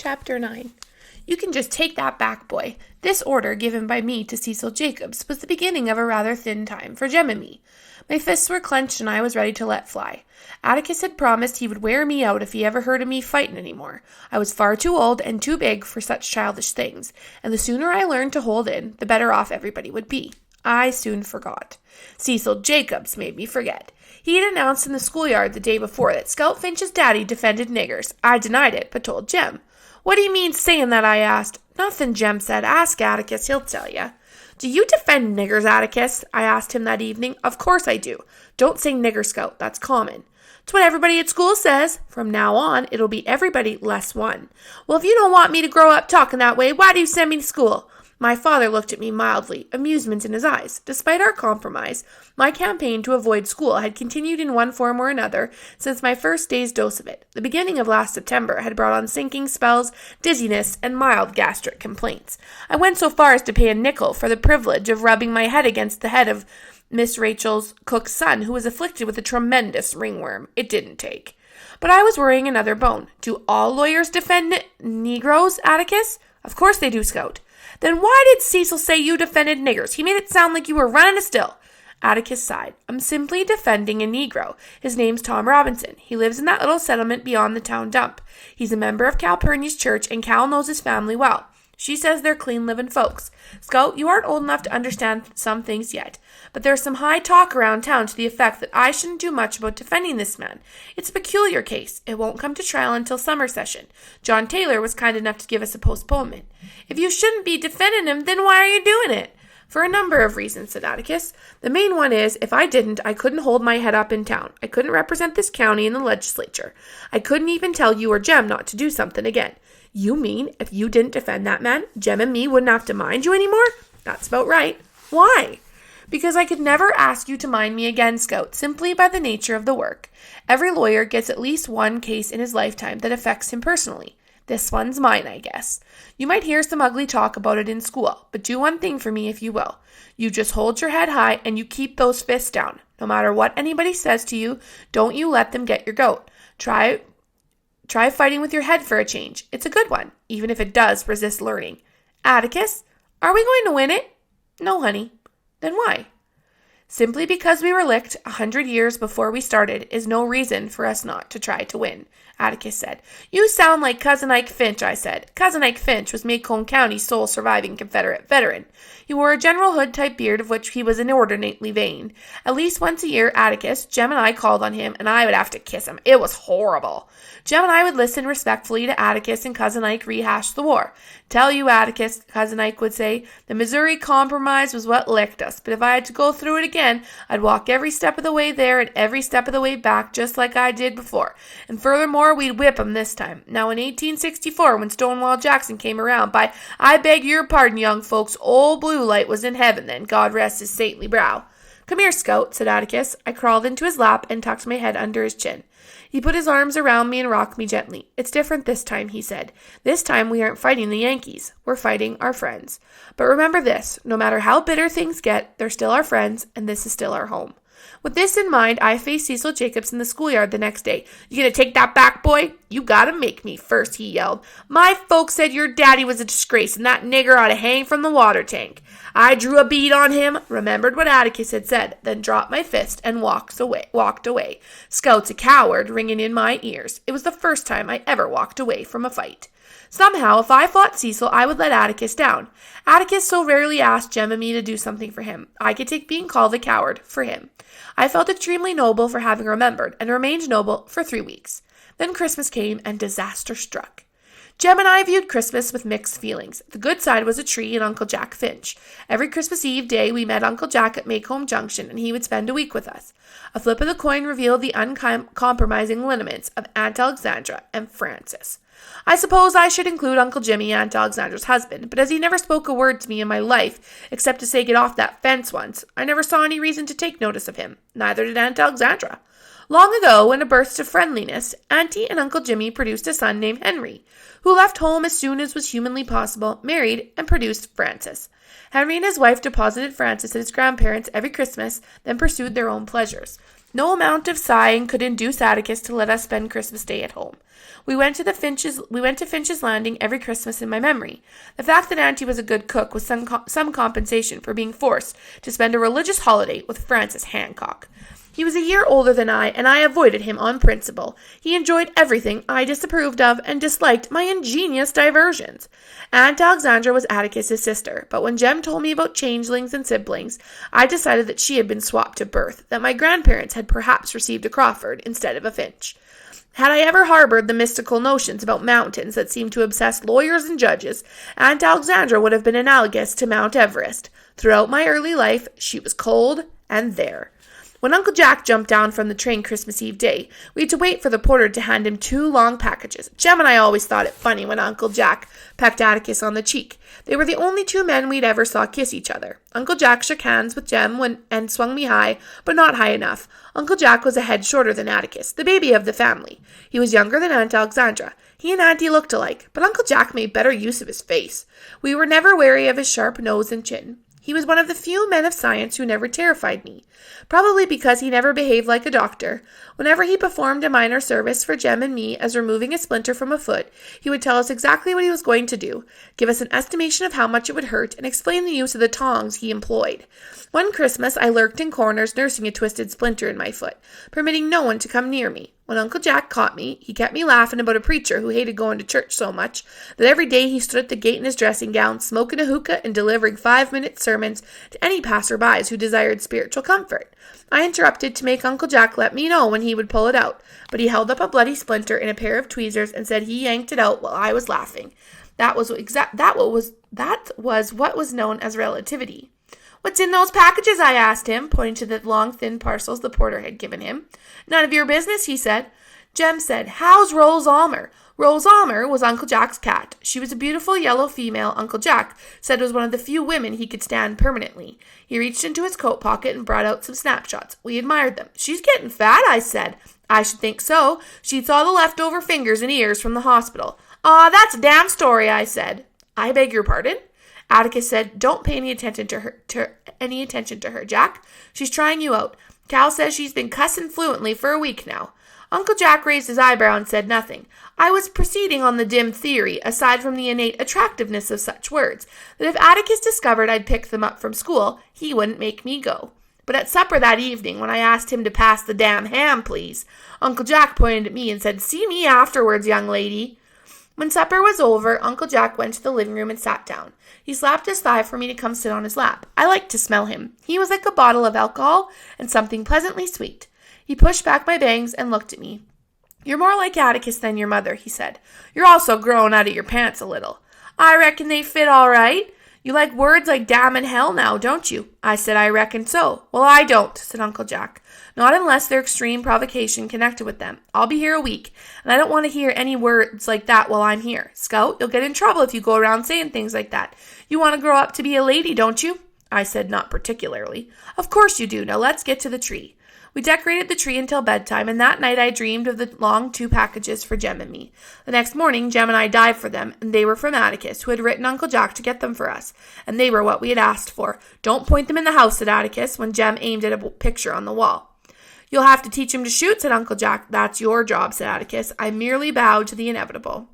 Chapter 9. You can just take that back, boy. This order given by me to Cecil Jacobs was the beginning of a rather thin time for Jem and me. My fists were clenched and I was ready to let fly. Atticus had promised he would wear me out if he ever heard of me fighting anymore. I was far too old and too big for such childish things, and the sooner I learned to hold in, the better off everybody would be. I soon forgot. Cecil Jacobs made me forget. He had announced in the schoolyard the day before that Scout Finch's daddy defended niggers. I denied it, but told Jem. "What do you mean saying that?" I asked. "Nothing," Jem said. "Ask Atticus, he'll tell you." "Do you defend niggers, Atticus?" I asked him that evening. "Of course I do. Don't say nigger, Scout. That's common." "It's what everybody at school says. From now on, it'll be everybody less one." "Well, if you don't want me to grow up talking that way, why do you send me to school?" My father looked at me mildly, amusement in his eyes. Despite our compromise, my campaign to avoid school had continued in one form or another since my first day's dose of it. The beginning of last September had brought on sinking spells, dizziness, and mild gastric complaints. I went so far as to pay a nickel for the privilege of rubbing my head against the head of Miss Rachel's cook's son, who was afflicted with a tremendous ringworm. It didn't take. But I was worrying another bone. Do all lawyers defend Negroes, Atticus? Of course they do, Scout. Then why did Cecil say you defended niggers? He made it sound like you were running a still. Atticus sighed. "I'm simply defending a Negro. His name's Tom Robinson. He lives in that little settlement beyond the town dump. He's a member of Calpurnia's church, and Cal knows his family well. She says they're clean-living folks. Scout, you aren't old enough to understand some things yet, but there's some high talk around town to the effect that I shouldn't do much about defending this man. It's a peculiar case. It won't come to trial until summer session. John Taylor was kind enough to give us a postponement. If you shouldn't be defending him, then why are you doing it?" "For a number of reasons," said Atticus. "The main one is, if I didn't, I couldn't hold my head up in town. I couldn't represent this county in the legislature. I couldn't even tell you or Jem not to do something again." "You mean, if you didn't defend that man, Jem and me wouldn't have to mind you anymore?" "That's about right." "Why?" "Because I could never ask you to mind me again, Scout, simply by the nature of the work. Every lawyer gets at least one case in his lifetime that affects him personally. This one's mine, I guess. You might hear some ugly talk about it in school, but do one thing for me if you will. You just hold your head high and you keep those fists down. No matter what anybody says to you, don't you let them get your goat. Try fighting with your head for a change. It's a good one, even if it does resist learning. Atticus, are we going to win it?" "No, honey." "Then why?" "Simply because we were licked 100 years before we started is no reason for us not to try to win," Atticus said. "You sound like Cousin Ike Finch," I said. Cousin Ike Finch was Macomb County's sole surviving Confederate veteran. He wore a General Hood-type beard of which he was inordinately vain. At least once a year, Atticus, Jem and I called on him, and I would have to kiss him. It was horrible. Jem and I would listen respectfully to Atticus and Cousin Ike rehash the war. "Tell you, Atticus," Cousin Ike would say, "the Missouri Compromise was what licked us, but if I had to go through it again, I'd walk every step of the way there and every step of the way back just like I did before. And furthermore, we'd whip 'em this time. Now in 1864, when Stonewall Jackson came around, I beg your pardon, young folks, old Blue Light was in heaven then, God rest his saintly brow." "Come here, Scout," said Atticus. I crawled into his lap and tucked my head under his chin. He put his arms around me and rocked me gently. "It's different this time," he said. "This time we aren't fighting the Yankees. We're fighting our friends. But remember this, no matter how bitter things get, they're still our friends, and this is still our home." With this in mind, I faced Cecil Jacobs in the schoolyard the next day. "You gonna take that back, boy? You gotta make me first," he yelled. "My folks said your daddy was a disgrace, and that nigger ought to hang from the water tank." I drew a bead on him, remembered what Atticus had said, then dropped my fist and walked away. "Scout's a coward," ringing in my ears. It was the first time I ever walked away from a fight. Somehow, if I fought Cecil, I would let Atticus down. Atticus so rarely asked Jem and me to do something for him. I could take being called a coward for him. I felt extremely noble for having remembered, and remained noble for 3 weeks. Then Christmas came, and disaster struck. Jem and I viewed Christmas with mixed feelings. The good side was a tree and Uncle Jack Finch. Every Christmas Eve day, we met Uncle Jack at Macomb Junction, and he would spend a week with us. A flip of the coin revealed the uncompromising lineaments of Aunt Alexandra and Frances. I suppose I should include Uncle Jimmy, Aunt Alexandra's husband, but as he never spoke a word to me in my life, except to say get off that fence once, I never saw any reason to take notice of him. Neither did Aunt Alexandra. Long ago, in a burst of friendliness, Auntie and Uncle Jimmy produced a son named Henry, who left home as soon as was humanly possible, married, and produced Frances. Henry and his wife deposited Frances at his grandparents' every Christmas, then pursued their own pleasures. No amount of sighing could induce Atticus to let us spend Christmas Day at home. We went to Finch's Landing every Christmas in my memory. The fact that Auntie was a good cook was some compensation for being forced to spend a religious holiday with Francis Hancock. He was a year older than I, and I avoided him on principle. He enjoyed everything I disapproved of and disliked my ingenious diversions. Aunt Alexandra was Atticus's sister, but when Jem told me about changelings and siblings, I decided that she had been swapped at birth, that my grandparents had perhaps received a Crawford instead of a Finch. Had I ever harbored the mystical notions about mountains that seem to obsess lawyers and judges, Aunt Alexandra would have been analogous to Mount Everest. Throughout my early life, she was cold and there. When Uncle Jack jumped down from the train Christmas Eve day, we had to wait for the porter to hand him 2 long packages. Jem and I always thought it funny when Uncle Jack pecked Atticus on the cheek. They were the only 2 men we'd ever saw kiss each other. Uncle Jack shook hands with Jem and swung me high, but not high enough. Uncle Jack was a head shorter than Atticus, the baby of the family. He was younger than Aunt Alexandra. He and Auntie looked alike, but Uncle Jack made better use of his face. We were never wary of his sharp nose and chin. He was one of the few men of science who never terrified me, probably because he never behaved like a doctor. Whenever he performed a minor service for Jem and me, as removing a splinter from a foot, he would tell us exactly what he was going to do, give us an estimation of how much it would hurt, and explain the use of the tongs he employed. One Christmas, I lurked in corners nursing a twisted splinter in my foot, permitting no one to come near me. When Uncle Jack caught me, he kept me laughing about a preacher who hated going to church so much that every day he stood at the gate in his dressing gown, smoking a hookah and delivering 5-minute sermons to any passerbys who desired spiritual comfort. I interrupted to make Uncle Jack let me know when he would pull it out, but he held up a bloody splinter in a pair of tweezers and said he yanked it out while I was laughing. That was what was known as relativity. "What's in those packages?" I asked him, pointing to the long, thin parcels the porter had given him. "None of your business," he said. Jem said, "How's Rose Almer?" Rose Almer was Uncle Jack's cat. She was a beautiful yellow female Uncle Jack said was one of the few women he could stand permanently. He reached into his coat pocket and brought out some snapshots. We admired them. "She's getting fat," I said. "I should think so. She eats all the leftover fingers and ears from the hospital." "Aw, that's a damn story," I said. "I beg your pardon?" Atticus said, "Don't pay any attention to her, Jack. She's trying you out. Cal says she's been cussing fluently for a week now." Uncle Jack raised his eyebrow and said nothing. I was proceeding on the dim theory, aside from the innate attractiveness of such words, that if Atticus discovered I'd picked them up from school, he wouldn't make me go. But at supper that evening, when I asked him to pass the damn ham, please, Uncle Jack pointed at me and said, "See me afterwards, young lady." When supper was over, Uncle Jack went to the living room and sat down. He slapped his thigh for me to come sit on his lap. I liked to smell him. He was like a bottle of alcohol and something pleasantly sweet. He pushed back my bangs and looked at me. "You're more like Atticus than your mother," he said. "You're also growing out of your pants a little." "I reckon they fit all right. You like words like damn and hell now, don't you?" I said, "I reckon so." "Well, I don't," said Uncle Jack. "Not unless there's extreme provocation connected with them. I'll be here a week, and I don't want to hear any words like that while I'm here. Scout, you'll get in trouble if you go around saying things like that. You want to grow up to be a lady, don't you?" I said, "Not particularly." "Of course you do. Now let's get to the tree." We decorated the tree until bedtime, and that night I dreamed of the long 2 packages for Jem and me. The next morning, Jem and I dived for them, and they were from Atticus, who had written Uncle Jack to get them for us, and they were what we had asked for. "Don't point them in the house," said Atticus, when Jem aimed at a picture on the wall. "You'll have to teach him to shoot," said Uncle Jack. "That's your job," said Atticus. I merely bowed to the inevitable.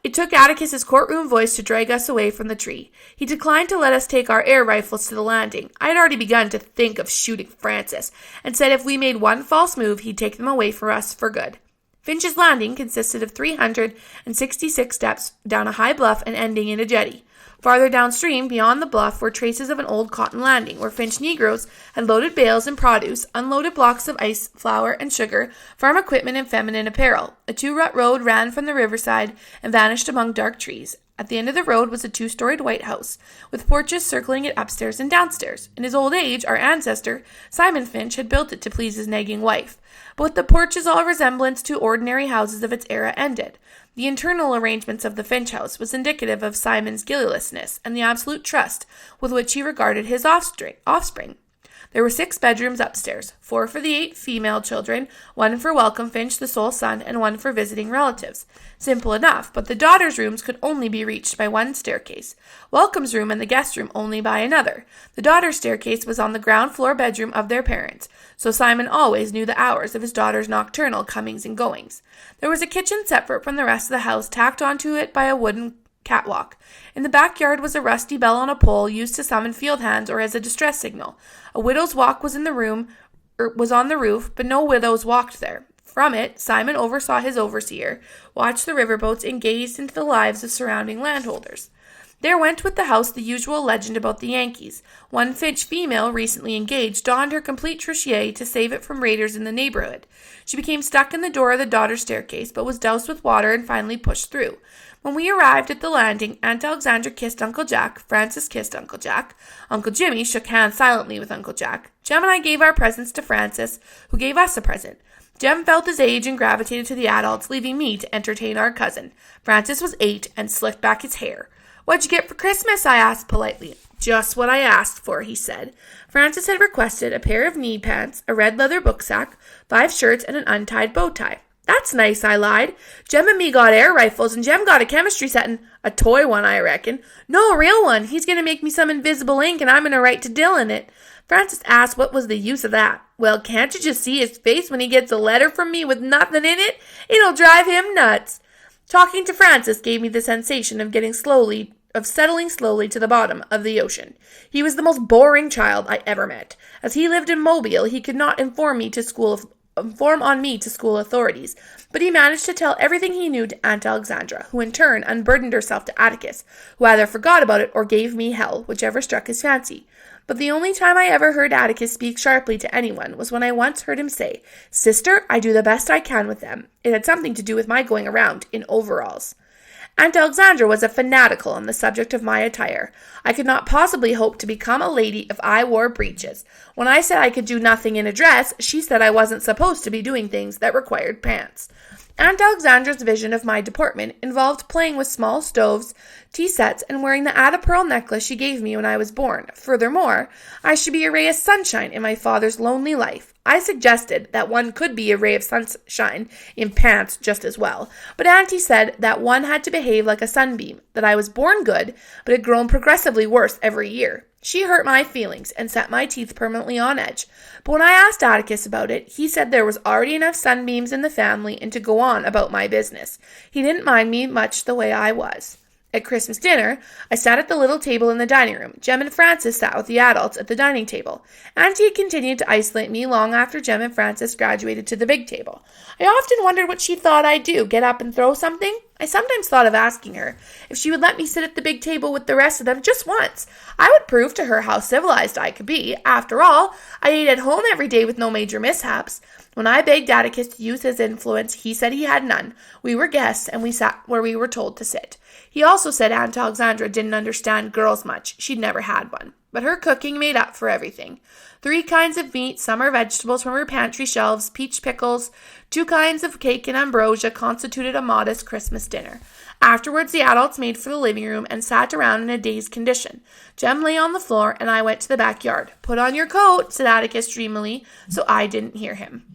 It took Atticus's courtroom voice to drag us away from the tree. He declined to let us take our air rifles to the landing. I had already begun to think of shooting Francis, and said if we made one false move, he'd take them away from us for good. Finch's Landing consisted of 366 steps down a high bluff and ending in a jetty. Farther downstream, beyond the bluff, were traces of an old cotton landing, where Finch Negroes had loaded bales and produce, unloaded blocks of ice, flour, and sugar, farm equipment, and feminine apparel. A 2-rut road ran from the riverside and vanished among dark trees. At the end of the road was a 2-storied white house, with porches circling it upstairs and downstairs. In his old age, our ancestor, Simon Finch, had built it to please his nagging wife. But with the porches, all resemblance to ordinary houses of its era ended. The internal arrangements of the Finch house was indicative of Simon's guilelessness and the absolute trust with which he regarded his offspring. There were 6 bedrooms upstairs, 4 for the 8 female children, 1 for Welcome Finch, the sole son, and 1 for visiting relatives. Simple enough, but the daughters' rooms could only be reached by one staircase. Welcome's room and the guest room only by another. The daughter's staircase was on the ground floor bedroom of their parents, so Simon always knew the hours of his daughter's nocturnal comings and goings. There was a kitchen separate from the rest of the house, tacked onto it by a wooden catwalk. In the backyard was a rusty bell on a pole used to summon field hands or as a distress signal. A widow's walk was on the roof, but no widows walked there. From it, Simon oversaw his overseer, watched the riverboats, and gazed into the lives of surrounding landholders. There went with the house the usual legend about the Yankees. One Finch female, recently engaged, donned her complete trousseau to save it from raiders in the neighborhood. She became stuck in the door of the daughter's staircase, but was doused with water and finally pushed through. When we arrived at the landing, Aunt Alexandra kissed Uncle Jack, Frances kissed Uncle Jack, Uncle Jimmy shook hands silently with Uncle Jack. Jem and I gave our presents to Frances, who gave us a present. Jem felt his age and gravitated to the adults, leaving me to entertain our cousin. Frances was 8 and slicked back his hair. "What'd you get for Christmas?" I asked politely. "Just what I asked for," he said. Frances had requested a pair of knee pants, a red leather booksack, 5 shirts, and an untied bow tie. "That's nice," I lied. "Jem and me got air rifles, and Jem got a chemistry set and a toy one, I reckon." "No, a real one. He's going to make me some invisible ink, and I'm going to write to Dill in it." Frances asked what was the use of that. "Well, can't you just see his face when he gets a letter from me with nothing in it? It'll drive him nuts." Talking to Frances gave me the sensation of settling slowly to the bottom of the ocean. He was the most boring child I ever met. As he lived in Mobile, he could not inform on me to school authorities, but he managed to tell everything he knew to Aunt Alexandra, who in turn unburdened herself to Atticus, who either forgot about it or gave me hell, whichever struck his fancy. But the only time I ever heard Atticus speak sharply to anyone was when I once heard him say, "Sister, I do the best I can with them." It had something to do with my going around in overalls. Aunt Alexandra was a fanatical on the subject of my attire. I could not possibly hope to become a lady if I wore breeches. When I said I could do nothing in a dress, she said I wasn't supposed to be doing things that required pants. Aunt Alexandra's vision of my deportment involved playing with small stoves, tea sets, and wearing the Ada pearl necklace she gave me when I was born. Furthermore, I should be a ray of sunshine in my father's lonely life. I suggested that one could be a ray of sunshine in pants just as well, but Auntie said that one had to behave like a sunbeam, that I was born good, but had grown progressively worse every year. She hurt my feelings and set my teeth permanently on edge. But when I asked Atticus about it, he said there was already enough sunbeams in the family and to go on about my business. He didn't mind me much the way I was. At Christmas dinner, I sat at the little table in the dining room. Jem and Frances sat with the adults at the dining table. Auntie continued to isolate me long after Jem and Frances graduated to the big table. I often wondered what she thought I'd do, get up and throw something? I sometimes thought of asking her if she would let me sit at the big table with the rest of them just once. I would prove to her how civilized I could be. After all, I ate at home every day with no major mishaps. When I begged Atticus to use his influence, he said he had none. We were guests, and we sat where we were told to sit. He also said Aunt Alexandra didn't understand girls much. She'd never had one. But her cooking made up for everything. 3 kinds of meat, summer vegetables from her pantry shelves, peach pickles, 2 kinds of cake and ambrosia constituted a modest Christmas dinner. Afterwards, the adults made for the living room and sat around in a dazed condition. Jem lay on the floor, and I went to the backyard. "Put on your coat," said Atticus dreamily, so I didn't hear him.